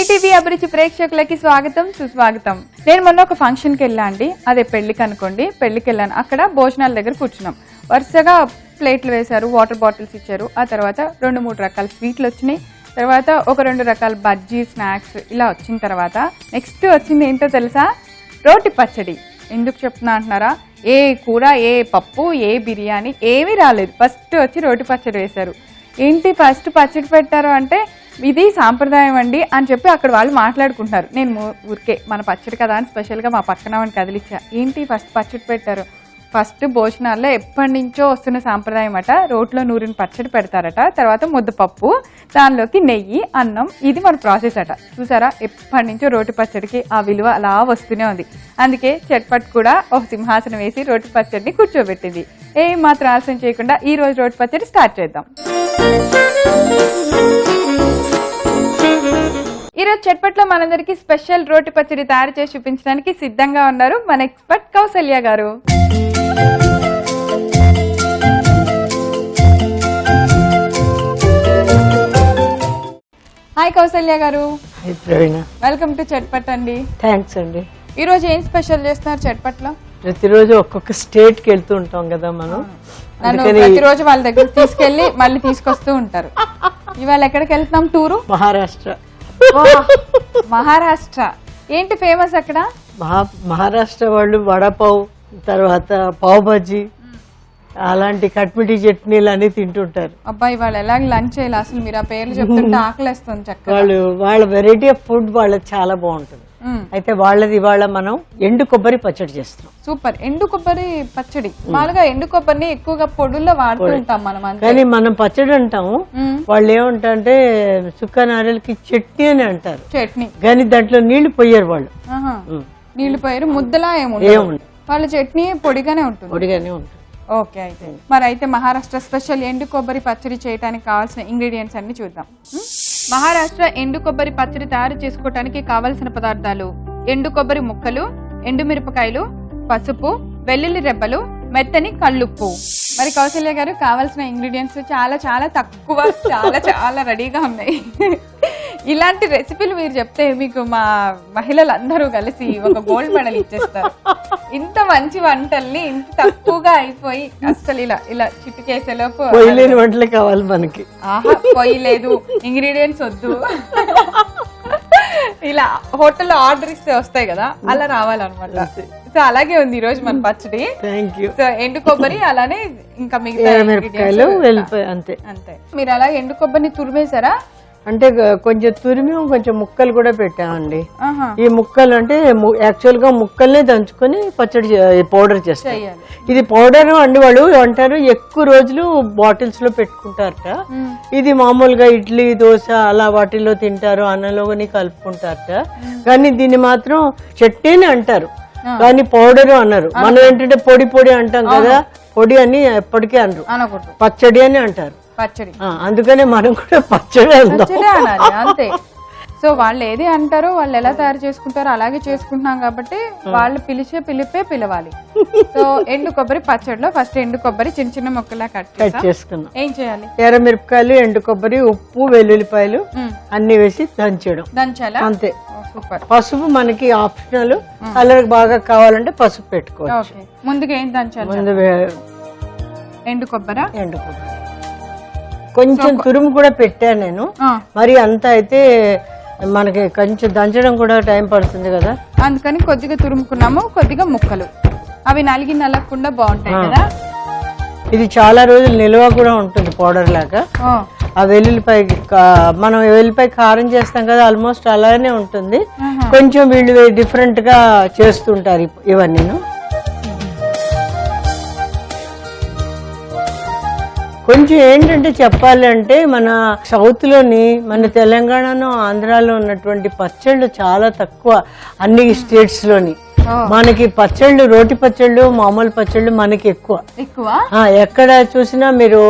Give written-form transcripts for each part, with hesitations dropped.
ETV అభిరుచి ప్రేక్షకులకి స్వాగతం సుస్వాగతం. నేను మొన్న ఒక ఫంక్షన్కి వెళ్ళా అండి, అదే పెళ్లికి అనుకోండి. పెళ్లికి వెళ్ళాను, అక్కడ భోజనాల దగ్గర కూర్చున్నాం. వరుసగా ప్లేట్లు వేశారు, వాటర్ బాటిల్స్ ఇచ్చారు. ఆ తర్వాత 2-3 రకాల స్వీట్లు వచ్చినాయి. తర్వాత ఒక 2 రకాల బజ్జీ స్నాక్స్ ఇలా వచ్చిన తర్వాత నెక్స్ట్ వచ్చింది ఏంటో తెలుసా? రోటి పచ్చడి. ఎందుకు చెప్తున్నా అంటున్నారా? ఏ కూర, ఏ పప్పు, ఏ బిర్యానీ ఏమీ రాలేదు. ఫస్ట్ వచ్చి రోటి పచ్చడి వేశారు. ఏంటి ఫస్ట్ పచ్చడి పెట్టారు అంటే, ఇది సాంప్రదాయం అండి అని చెప్పి అక్కడ వాళ్ళు మాట్లాడుకుంటున్నారు. నేను ఊరికే మన పచ్చడి కదా అని స్పెషల్గా మా పక్కన కదిలిచ్చా. ఏంటి ఫస్ట్ పచ్చడి పెట్టారు? ఫస్ట్ భోజనాల్లో ఎప్పటి నుంచో వస్తున్న సాంప్రదాయం అట, రోట్లో నూరిన పచ్చడి పెడతారట. తర్వాత ముద్దపప్పు, దానిలోకి నెయ్యి, అన్నం. ఇది మన ప్రాసెస్ అట. చూసారా, ఎప్పటి నుంచో రోటి పచ్చడికి ఆ విలువ అలా వస్తూనే ఉంది. అందుకే చట్పట్ కూడా ఒక సింహాసనం వేసి రోటి పచ్చడిని కూర్చోబెట్టింది. ఏం మాత్రం ఆలస్యం చేయకుండా ఈ రోజు రోటి పచ్చడి స్టార్ట్ చేద్దాం. ఈరోజు చట్పట్లో మనందరికి స్పెషల్ రోటి పచ్చడి తయారు చేసి చూపించడానికి సిద్ధంగా ఉన్నారు మన ఎక్స్పర్ట్ కౌసల్య గారు. హాయ్ కౌసల్య గారు. వెల్కమ్ టు చట్పట్ అండి. థ్యాంక్స్ అండి. ఈ రోజు ఏం స్పెషల్ చేస్తున్నారు చట్పట్లో? ప్రతిరోజు ఒక్కొక్క స్టేట్ కి వెళ్తూ ఉంటాం కదా మనం. నన్ను ప్రతిరోజు వాళ్ళ దగ్గర తీసుకెళ్లి మళ్ళీ తీసుకొస్తూ ఉంటారు. ఇవాళ ఎక్కడికి వెళ్తున్నాం టూరు? మహారాష్ట్ర. మహారాష్ట్ర ఏంటి ఫేమస్ అక్కడ? మహారాష్ట్ర వాళ్ళు వడపావ్, తర్వాత పావ్ బజ్జీ, అలాంటి కట్మిటి చట్నీలు అన్ని తింటుంటారు. అబ్బాయి వాళ్ళు ఎలా లంచ్ చేయాలి అసలు? మీరు ఆ పేర్లు చెప్తుంటే ఆకలిస్తుంది. చక్కగా వాళ్ళ వెరైటీ ఆఫ్ ఫుడ్ వాళ్ళది చాలా బాగుంటుంది. అయితే వాళ్ళది ఇవాళ మనం ఎండు కొబ్బరి పచ్చడి చేస్తున్నాం. సూపర్. ఎండు కొబ్బరి పచ్చడి. మామూలుగా ఎండు కొబ్బరిని ఎక్కువగా పొడుల్లో వాడుతూ ఉంటాం మనం, కానీ మనం పచ్చడి అంటాము, వాళ్ళు ఏమంటారంటే సుక్క నారలకి చట్నీ అని అంటారు. చట్నీ కానీ దాంట్లో నీళ్లు పోయారు వాళ్ళు. నీళ్లు పోయారు, ముద్దలా ఏముంది. వాళ్ళ చట్నీ పొడిగానే ఉంటుంది. ఓకే, అయితే మహారాష్ట్ర స్పెషల్ ఎండు కొబ్బరి పచ్చడి చేయడానికి కావాల్సిన ఇంగ్రీడియంట్స్ అన్ని చూద్దాం. మహారాష్ట్ర ఎండు కొబ్బరి పచ్చడి తయారు చేసుకోవడానికి కావలసిన పదార్థాలు: ఎండు కొబ్బరి ముక్కలు, ఎండు మిరపకాయలు, పసుపు, వెల్లుల్లి రెబ్బలు, మెత్తని కల్లుప్పు. మరి కౌసల్య గారు, కావాల్సిన ఇంగ్రీడియంట్స్ చాలా చాలా తక్కువ, చాలా చాలా రెడీగా ఉన్నాయి. ఇలాంటి రెసిపీలు మీరు చెప్తే మీకు మా మహిళలందరూ కలిసి ఒక గోల్డ్ మెడల్ ఇచ్చేస్తారు. ఇంత మంచి వంటల్ని ఇంత తక్కువగా అయిపోయి అసలు ఇలా చిట్టుకేసేలోపు పొయ్యిలేని వంటలే కావాలి మనకి. ఆహా, పొయ్యి లేదు, ఇంగ్రీడియంట్స్ వద్దు, ఇలా హోటల్లో ఆర్డర్ ఇస్తే వస్తాయి కదా, అలా రావాలన్నమాట. సో అలాగే ఉంది ఈ రోజు మన పచ్చడి. సో ఎండు కొబ్బరి, అలానే ఇంకా మిగతా అంతే. మీరు అలా ఎండు కొబ్బరిని తురిమేశారా? అంటే కొంచెం తురిమి కొంచెం ముక్కలు కూడా పెట్టామండి. ఈ ముక్కలు అంటే యాక్చువల్ గా ముక్కల్నే దంచుకొని పచ్చడి పౌడర్ చేస్తారు. ఇది పౌడర్ అండి వాళ్ళు అంటారు ఎక్కువ రోజులు బాటిల్స్ లో పెట్టుకుంటారట. ఇది మామూలుగా ఇడ్లీ, దోశ అలా వాటిల్లో తింటారు, అన్నంలో కలుపుకుంటారట. కానీ దీన్ని మాత్రం చట్నీ అంటారు, కానీ పౌడర్ అన్నారు. మనం ఏంటంటే పొడి పొడి అంటాం కదా, పొడి అని ఎప్పటికీ అనరు, పచ్చడి అని అంటారు. పచ్చడి అందుకనే మనం కూడా పచ్చడి అనాలి అంతే. సో వాళ్ళు ఏది అంటారో, వాళ్ళు ఎలా తయారు చేసుకుంటారో అలాగే చేసుకుంటున్నాం కాబట్టి వాళ్ళు పిలిచే పిలిపే పిలవాలి. సో ఎండు కొబ్బరి పచ్చడిలో ఫస్ట్ ఎండు కొబ్బరి చిన్న చిన్న ముక్కలా కట్ చేసుకున్నాం. ఏం చేయాలి? ఎర్రమిరపకాయలు, ఎండు కొబ్బరి, ఉప్పు, వెల్లుల్లిపాయలు అన్ని వేసి దంచాలా? అంతే. పసుపు మనకి ఆప్షనల్, కలర్ బాగా కావాలంటే పసుపు పెట్టుకోవచ్చు. ముందుగా ఏం దంచాలి? ముందు ఎండు కొబ్బరి కొంచెం తురుము కూడా పెట్టాను నేను. మరి అంత అయితే మనకి కొంచెం దంచడం కూడా టైం పడుతుంది కదా, అందుకని కొద్దిగా తురుముకున్నాము. కొద్దిగా ముక్కలు అవి నలగకుండా బాగుంటాయి కదా. ఇది చాలా రోజులు నిల్వ కూడా ఉంటుంది పౌడర్ లాగా. ఆ వెల్లుల్లిపాయ, మనం వెల్లుల్లిపాయ కారం చేస్తాం కదా, ఆల్మోస్ట్ అలానే ఉంటుంది. కొంచెం వీళ్ళు డిఫరెంట్ గా చేస్తుంటారు ఇవన్నీ. కొంచెం ఏంటంటే చెప్పాలి అంటే మన సౌత్ లోని, మన తెలంగాణలో, ఆంధ్రాలో ఉన్నటువంటి పచ్చళ్ళు చాలా తక్కువ అన్ని స్టేట్స్ లోని. మనకి పచ్చళ్ళు, రోటి పచ్చళ్ళు, మామూలు పచ్చళ్ళు మనకి ఎక్కువ. ఎక్కడ చూసినా మీరు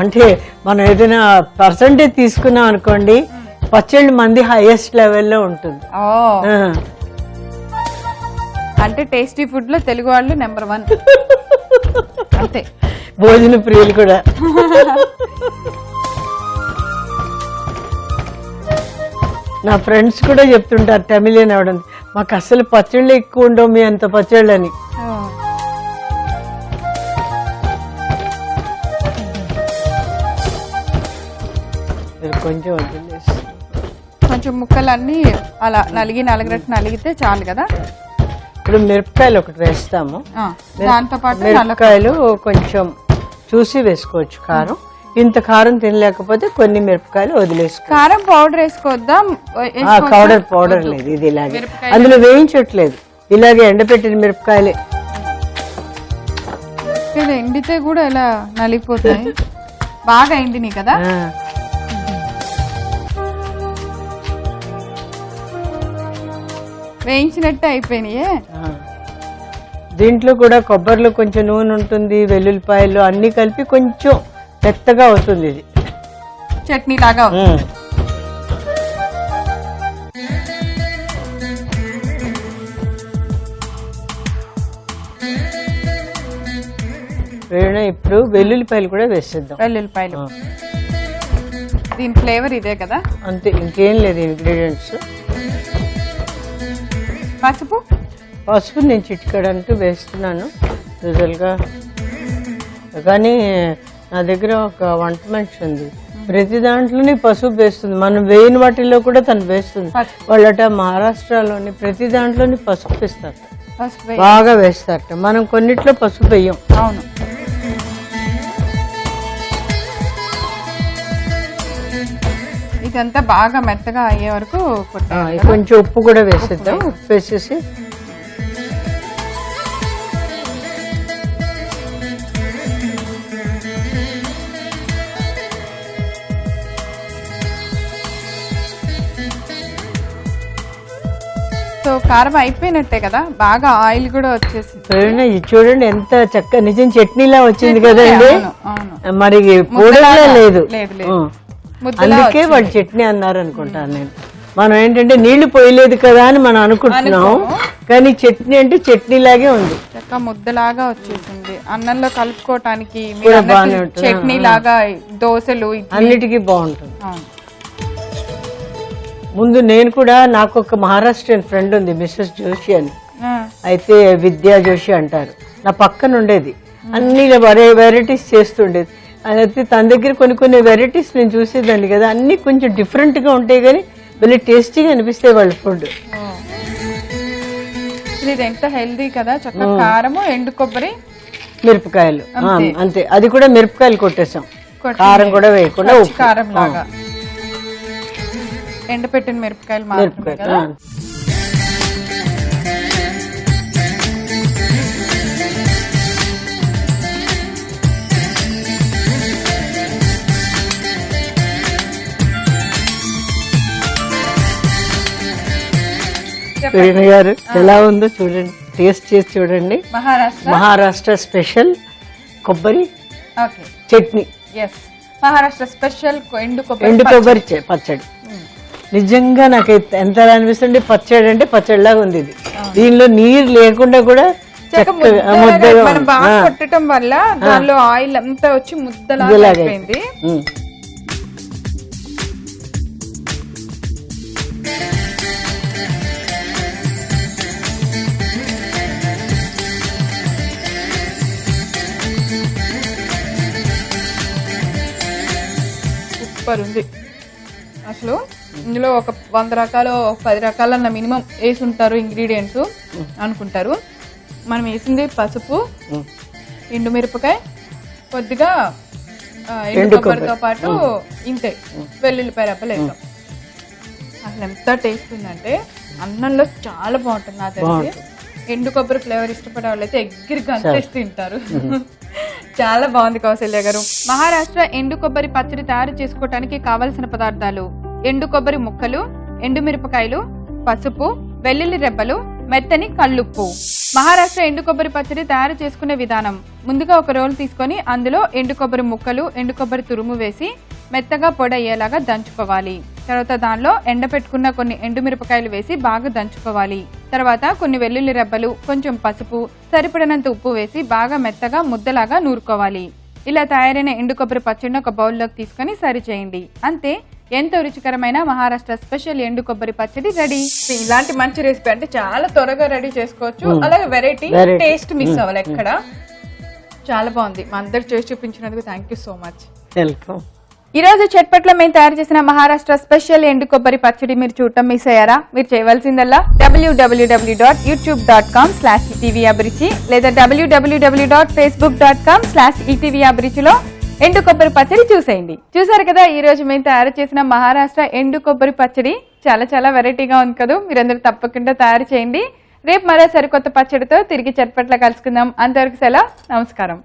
అంటే మనం ఏదైనా పర్సంటేజ్ తీసుకున్నాం అనుకోండి, పచ్చళ్ళు మంది హైయెస్ట్ లెవెల్లో ఉంటుంది. అంటే టేస్టీ ఫుడ్ లో తెలుగు వాళ్ళు నెంబర్ 1 అంతే. భోజన ప్రియులు కూడా. నా ఫ్రెండ్స్ కూడా చెప్తుంటారు తమిళన్ అవడం, మాకు అసలు పచ్చళ్ళు ఎక్కువ ఉండవు మీ అంత పచ్చళ్ళని. కొంచెం వదిలేసి కొంచెం ముక్కలన్నీ అలా నలిగినట్టు నలిగితే చాలు కదా. ఇప్పుడు మిరపకాయలు ఒకటి వేస్తాము. దాంతో పాటు మిరపకాయలు కొంచెం చూసి వేసుకోవచ్చు. కారం ఇంత కారం తినలేకపోతే కొన్ని మిరపకాయలు వదిలేసుకో. కారం పౌడర్ వేసుకోవద్దా? పౌడర్ లేదు, ఇది ఇలాగే అందులో వేయించట్లేదు, ఇలాగే ఎండపెట్టిన మిరపకాయలే. ఎండితే కూడా ఇలా నలిగిపోతాయి. బాగా ఎండినాయి కదా. వేయించినట్టు అయిపోయినాయే. దీంట్లో కూడా కొబ్బరిలో కొంచెం నూనె ఉంటుంది, వెల్లుల్లిపాయలు అన్ని కలిపి కొంచెం మెత్తగా అవుతుంది, ఇది చట్నీ లాగా. ఇప్పుడు వెల్లుల్లిపాయలు కూడా వేసేద్దాం. వెల్లుల్లిపాయలు దీని ఫ్లేవర్ ఇదే కదా, అంతే, ఇంకేం లేదు ఇంగ్రీడియంట్స్. పసుపు నేను చిటికడంటూ వేస్తున్నాను యూజువల్గా, కానీ నా దగ్గర ఒక వంట మనిషి ఉంది, ప్రతి దాంట్లోనే పసుపు వేస్తుంది. మనం వేయని వాటిల్లో కూడా తను వేస్తుంది. వాళ్ళట మహారాష్ట్రలోని ప్రతి దాంట్లోని పసుపు వేస్తారట, బాగా వేస్తారట. మనం కొన్నిట్లో పసుపు వేయం. అవును. ఇదంతా బాగా మెత్తగా అయ్యే వరకు కొంచెం ఉప్పు కూడా వేసేద్దాం. ఉప్పు వేసేసి సో కారం అయిపోయినట్టే కదా, బాగా ఆయిల్ కూడా వచ్చేసింది. ఇది చూడండి ఎంత చక్కగా నిజం చట్నీలా వచ్చింది కదండి. మరి పౌడర్లా లేదు, అందుకే వాళ్ళు చట్నీ అన్నారు అనుకుంటాను నేను. మనం ఏంటంటే నీళ్లు పోయలేదు కదా అని మనం అనుకుంటున్నాం, కానీ చట్నీ అంటే చట్నీ లాగే ఉంది, చక్క ముద్దలాగా వచ్చేసింది. అన్నంలో కలుపుకోవటానికి చట్నీ లాగా, దోశలు అన్నిటికీ బాగుంటుంది. ముందు నేను కూడా, నాకు ఒక మహారాష్ట్రియన్ ఫ్రెండ్ ఉంది, మిస్సెస్ జోషి అని, అయితే విద్యా జోషి అంటారు, నా పక్కన ఉండేది, అన్ని వెరైటీస్ చేస్తుండేది. అయితే తన దగ్గర కొన్ని వెరైటీస్ నేను చూసేదాన్ని కదా, అన్ని కొంచెం డిఫరెంట్ గా ఉంటాయి కానీ వెళ్ళి టేస్టీగా అనిపిస్తాయి వాళ్ళ ఫుడ్. ఇది ఎంత హెల్దీ కదా, చక్కగా కారము, ఎండు కొబ్బరి, మిరపకాయలు అంతే. అది కూడా మిరపకాయలు కొట్టేసాం, కారం కూడా వేయకుండా కారం లాగా ఎండపెట్టిన మిరపకాయలు మాత్రమే కదా. గారు ఎలా ఉందో చూడండి, టేస్ట్ చేసి చూడండి. మహారాష్ట్ర స్పెషల్ కొబ్బరి చట్నీ, మహారాష్ట్ర స్పెషల్ ఎండు కొబ్బరి పచ్చడి. నిజంగా నాకైతే ఎంత అనిపిస్తుంది, పచ్చడి అంటే పచ్చడిలాగా ఉంది ఇది. దీనిలో నీరు లేకుండా కూడా బాగా కొట్టడం వల్ల దానిలో ఆయిల్ అంతా వచ్చి ముద్దలాగా అయిపోయింది. సూపర్ ఉంది అసలు. ఇందులో ఒక 100 రకాలు 10 రకాలన్న మినిమం వేసి ఉంటారు ఇంగ్రీడియంట్స్ అనుకుంటారు. మనం వేసింది పసుపు, ఎండుమిరపకాయ, కొద్దిగా ఎండు కొబ్బరితో పాటు ఇంతే వెల్లుల్లిపాయ రబ్బలు వేసాం. అసలు ఎంత టేస్ట్ ఉందంటే అన్నంలో చాలా బాగుంటుంది. నా తెలిసి ఎండు కొబ్బరి ఫ్లేవర్ ఇష్టపడే వాళ్ళైతే ఎగ్గిరి గంతేసి తింటారు. చాలా బాగుంది కౌశల్య గారు. మహారాష్ట్ర ఎండు కొబ్బరి పచ్చడి తయారు చేసుకోవటానికి కావలసిన పదార్థాలు: ఎండు కొబ్బరి ముక్కలు, ఎండు మిరపకాయలు, పసుపు, వెల్లుల్లి రెబ్బలు, మెత్తని కల్లుప్పు. మహారాష్ట్ర ఎండు కొబ్బరి పచ్చడి తయారు చేసుకునే విధానం: ముందుగా ఒక రోల్ తీసుకొని అందులో ఎండు కొబ్బరి ముక్కలు, ఎండు కొబ్బరి తురుము వేసి మెత్తగా పొడి అయ్యేలాగా దంచుకోవాలి. తర్వాత దానిలో ఎండపెట్టుకున్న కొన్ని ఎండుమిరపకాయలు వేసి బాగా దంచుకోవాలి. తర్వాత కొన్ని వెల్లుల్లి రెబ్బలు, కొంచెం పసుపు, సరిపడినంత ఉప్పు వేసి బాగా మెత్తగా ముద్దలాగా నూరుకోవాలి. ఇలా తయారైన ఎండు కొబ్బరి పచ్చడిని ఒక బౌల్లోకి తీసుకొని సర్వ్ చేయండి. అంతే, ఎంతో రుచికరమైన మహారాష్ట్ర స్పెషల్ ఎండు కొబ్బరి పచ్చడి రెడీ. ఇలాంటి మంచి రెసిపీ అంటే చాలా త్వరగా రెడీ చేసుకోవచ్చు, అలాగే వెరైటీ, టేస్ట్ మిస్ అవ్వాలి ఎక్కడ. చాలా బాగుంది. మా అందరు చేసి చూపించినందుకు thank you so much. Welcome. ఈ రోజు చట్పట్లో మేము తయారు చేసిన మహారాష్ట్ర స్పెషల్ ఎండు కొబ్బరి పచ్చడి మీరు చూడటం మిస్ అయ్యారా? మీరు చేయవలసిందల్లా www.youtube.com/etvabruchi లేదా www.facebook.com/etvabruchiలో ఎండు కొబ్బరి పచ్చడి చూసేయండి. చూసారు కదా, ఈ రోజు మేము తయారు చేసిన మహారాష్ట్ర ఎండు కొబ్బరి పచ్చడి చాలా చాలా వెరైటీగా ఉంది కదా. మీరందరూ తప్పకుండా తయారు చేయండి. రేపు మరో సరికొత్త పచ్చడితో తిరిగి చట్పట్లో కలుసుకుందాం. అంతవరకు సెలవు, నమస్కారం.